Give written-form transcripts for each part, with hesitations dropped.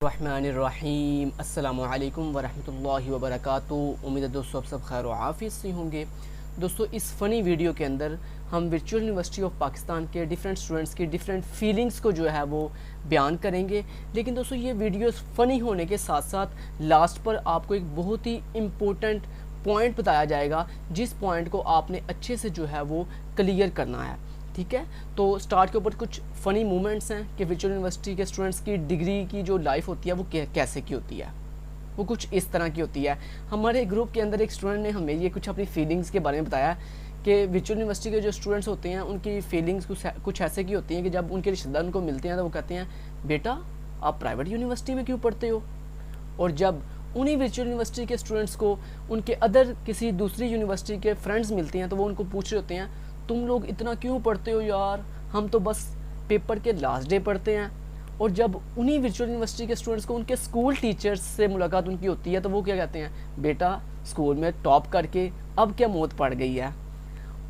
रहमानिर्रहीम अस्सलामु अलैकुम वरहमतुल्लाहि वबरकातुहू। उम्मीद है दोस्तों आप सब खैर व आफियत से होंगे। दोस्तों इस फ़नी वीडियो के अंदर हम वर्चुअल यूनिवर्सिटी ऑफ पाकिस्तान के डिफरेंट स्टूडेंट्स की डिफरेंट फीलिंग्स को जो है वो बयान करेंगे। लेकिन दोस्तों ये वीडियो फ़नी होने के साथ साथ लास्ट पर आपको एक बहुत ही इम्पोर्टेंट पॉइंट बताया जाएगा, जिस पॉइंट को आपने अच्छे से जो है वो क्लियर करना है। ठीक है, तो स्टार्ट के ऊपर कुछ फ़नी मोमेंट्स हैं कि वर्चुअल यूनिवर्सिटी के स्टूडेंट्स की डिग्री की जो लाइफ होती है वो कैसे की होती है। वो कुछ इस तरह की होती है। हमारे ग्रुप के अंदर एक स्टूडेंट ने हमें ये कुछ अपनी फीलिंग्स के बारे में बताया कि वर्चुअल यूनिवर्सिटी के जो स्टूडेंट्स होते हैं उनकी फीलिंग्स कुछ ऐसे की होती हैं कि जब उनके रिश्तेदार उनको मिलते हैं तो वो कहते हैं, बेटा आप प्राइवेट यूनिवर्सिटी में क्यों पढ़ते हो। और जब उन्हीं वर्चुअल यूनिवर्सिटी के स्टूडेंट्स को उनके अदर किसी दूसरी यूनिवर्सिटी के फ्रेंड्स मिलते हैं तो वो उनको पूछ रहे होते हैं, तुम लोग इतना क्यों पढ़ते हो यार, हम तो बस पेपर के लास्ट डे पढ़ते हैं। और जब उन्हीं वर्चुअल यूनिवर्सिटी के स्टूडेंट्स को उनके स्कूल टीचर्स से मुलाकात उनकी होती है तो वो क्या कहते हैं, बेटा स्कूल में टॉप करके अब क्या मौत पड़ गई है।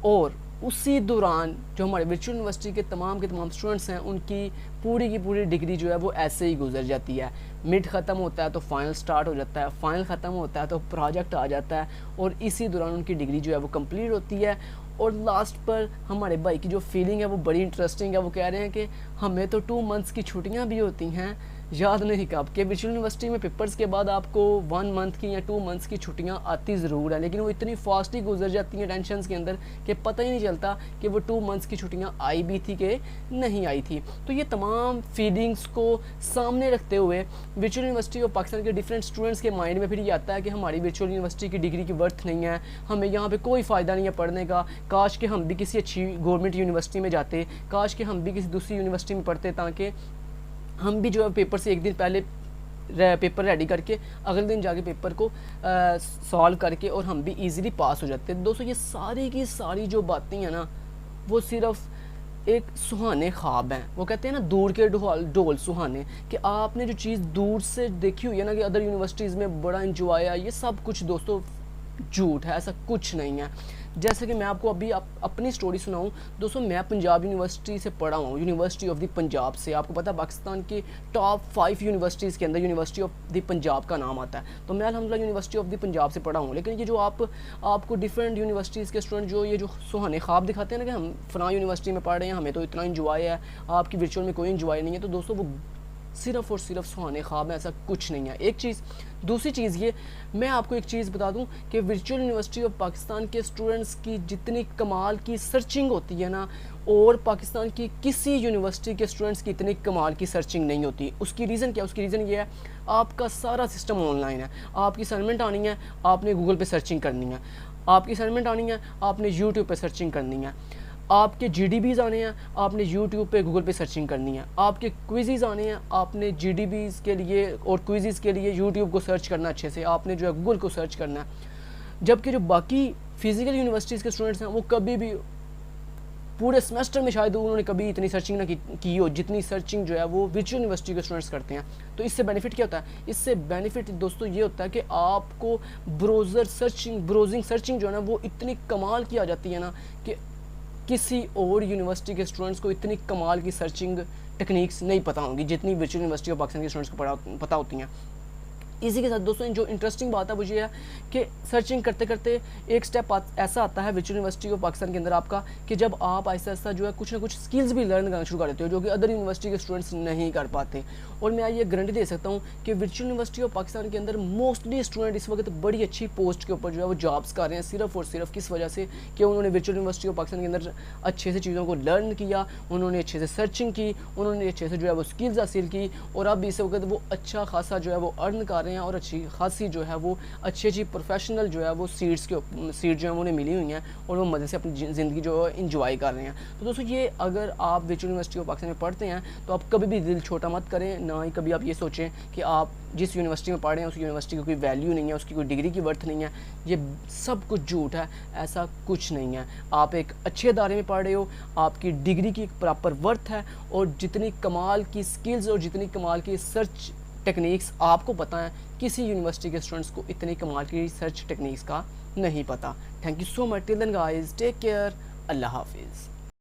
और उसी दौरान जो हमारे वर्चुअल यूनिवर्सिटी के तमाम स्टूडेंट्स हैं उनकी पूरी की पूरी डिग्री जो है वो ऐसे ही गुजर जाती है। मिड ख़त्म होता है तो फाइनल स्टार्ट हो जाता है, फाइनल ख़त्म होता है तो प्रोजेक्ट आ जाता है, और इसी दौरान उनकी डिग्री जो है वो कंप्लीट होती है। और लास्ट पर हमारे भाई की जो फीलिंग है वो बड़ी इंटरेस्टिंग है। वो कह रहे हैं कि हमें तो 2 मंथ्स की छुट्टियां भी होती हैं, याद नहीं कब के। वर्चुअल यूनिवर्सिटी में पेपर्स के बाद आपको 1 मंथ की या 2 मंथ्स की छुट्टियां आती ज़रूर है, लेकिन वो इतनी फास्टली गुजर जाती हैं टेंशन्स के अंदर कि पता ही नहीं चलता कि वो 2 मंथ्स की छुट्टियां आई भी थी कि नहीं आई थी। तो ये तमाम फीलिंग्स को सामने रखते हुए वर्चुअल यूनिवर्सिटी ऑफ पाकिस्तान के डिफरेंट स्टूडेंट्स के माइंड में फिर ये आता है कि हमारी वर्चुअल यूनिवर्सिटी की डिग्री की वर्थ नहीं है, हमें यहाँ पर कोई फ़ायदा नहीं है पढ़ने का। काश कि हम भी किसी अच्छी गवर्नमेंट यूनिवर्सिटी में जाते, काश कि हम भी किसी दूसरी यूनिवर्सिटी में पढ़ते, ताकि हम भी जो है पेपर से एक दिन पहले पेपर रेडी करके अगले दिन जाके पेपर को सॉल्व करके और हम भी इजीली पास हो जाते। दोस्तों ये सारी की सारी जो बातें हैं ना वो सिर्फ एक सुहाने ख्वाब हैं। वो कहते हैं ना दूर के ढोल सुहाने, कि आपने जो चीज़ दूर से देखी हुई है ना कि अदर यूनिवर्सिटीज़ में बड़ा इंजॉय है, ये सब कुछ दोस्तों झूठ है, ऐसा कुछ नहीं है। जैसे कि मैं आपको अभी अपनी स्टोरी सुनाऊं दोस्तों, मैं पंजाब यूनिवर्सिटी से पढ़ा हूँ, यूनिवर्सिटी ऑफ द पंजाब से। आपको पता है पाकिस्तान की टॉप 5 यूनिवर्सिटीज़ के अंदर यूनिवर्सिटी ऑफ द पंजाब का नाम आता है। तो मैं अल्हम्दुलिल्लाह यूनिवर्सिटी ऑफ द पंजाब से पढ़ा हूँ। लेकिन ये जो आपको डिफरेंट यूनिवर्सिटीज़ के स्टूडेंट जो ये जो सुहाने ख्वाब दिखाते हैं ना कि हम फलां यूनिवर्सिटी में पढ़ रहे हैं, हमें तो इतना इंजॉय है, आपकी वर्चुअल में कोई इंजॉय नहीं है, तो दोस्तों वो सिर्फ़ और सिर्फ सुहाने ख्वाब है, ऐसा कुछ नहीं है। एक चीज़, दूसरी चीज़ ये मैं आपको एक चीज़ बता दूं कि वर्चुअल यूनिवर्सिटी ऑफ पाकिस्तान के स्टूडेंट्स की जितनी कमाल की सर्चिंग होती है ना, और पाकिस्तान की किसी यूनिवर्सिटी के स्टूडेंट्स की इतनी कमाल की सर्चिंग नहीं होती। उसकी रीज़न क्या, उसकी रीज़न ये है आपका सारा सिस्टम ऑनलाइन है। आपकी असाइनमेंट आनी है, आपने गूगल पे सर्चिंग करनी है, आपकी असाइनमेंट आनी है, आपने यूट्यूब पे सर्चिंग करनी है, आपके GDBs आने हैं, आपने YouTube पे गूगल पे सर्चिंग करनी है, आपके क्विज़ आने हैं, आपने GDBs के लिए और क्विज़ के लिए YouTube को सर्च करना अच्छे से, आपने जो है गूगल को सर्च करना है। जबकि जो बाकी फ़िज़िकल यूनिवर्सिटीज़ के स्टूडेंट्स हैं वो कभी भी पूरे सेमेस्टर में शायद उन्होंने कभी इतनी सर्चिंग ना की हो जितनी सर्चिंग जो है वो वर्चुअल यूनिवर्सिटी के स्टूडेंट्स करते हैं। तो इससे बेनिफिट क्या होता है, इससे बेनिफिट दोस्तों ये होता है कि आपको ब्राउजिंग सर्चिंग जो है ना वो इतनी कमाल की आ जाती है ना कि किसी और यूनिवर्सिटी के स्टूडेंट्स को इतनी कमाल की सर्चिंग टेक्निक्स नहीं पता होंगी जितनी वर्चुअल यूनिवर्सिटी ऑफ पाकिस्तान के स्टूडेंट्स को पता होती हैं। इसी के साथ दोस्तों जो इंटरेस्टिंग बात है वो ये है कि सर्चिंग करते करते एक स्टेप ऐसा आता है वर्चुअल यूनिवर्सिटी ऑफ पाकिस्तान के अंदर आपका, कि जब आप आहिस्ता आहिस्ता जो है कुछ ना कुछ स्किल्स भी लर्न करना शुरू कर देते हो जो कि अदर यूनिवर्सिटी के स्टूडेंट्स नहीं कर पाते। और मैं ये गारंटी दे सकता हूँ कि वर्चुअल यूनिवर्सिटी ऑफ पाकिस्तान के अंदर मोस्टली स्टूडेंट इस वक्त बड़ी अच्छी पोस्ट के ऊपर जो है वो जॉब्स कर रहे हैं, सिर्फ और सिर्फ किस वजह से कि उन्होंने वर्चुअल यूनिवर्सिटी ऑफ पाकिस्तान के अंदर अच्छे से चीज़ों को लर्न किया, उन्होंने अच्छे से सर्चिंग की, उन्होंने अच्छे से जो है वो स्किल्स हासिल की, और अब इस वक्त वो अच्छा खासा जो है वो अर्न कर रहे हैं और अच्छी खासी जो है वो अच्छी प्रोफेशनल जो है वो सीट जो है उन्हें मिली हुई हैं और वो मज़े से अपनी ज़िंदगी जो है इंजॉय कर रहे हैं। तो दोस्तों ये अगर आप वर्चुअल यूनिवर्सिटी ऑफ पाकिस्तान में पढ़ते हैं तो आप कभी भी दिल छोटा मत करें, ना ही कभी आप ये सोचें कि आप जिस यूनिवर्सिटी में पढ़ रहे हैं उस यूनिवर्सिटी की कोई वैल्यू नहीं है, उसकी कोई डिग्री की वर्थ नहीं है। ये सब कुछ झूठ है, ऐसा कुछ नहीं है। आप एक अच्छे अदारे में पढ़ रहे हो, आपकी डिग्री की एक प्रॉपर वर्थ है, और जितनी कमाल की स्किल्स और जितनी कमाल की सर्च टेक्निक्स आपको पता है, किसी यूनिवर्सिटी के स्टूडेंट्स को इतनी कमाल की सर्च टेक्निक्स का नहीं पता। Thank you so much, till then guys, take care, अल्लाह हाफिज़।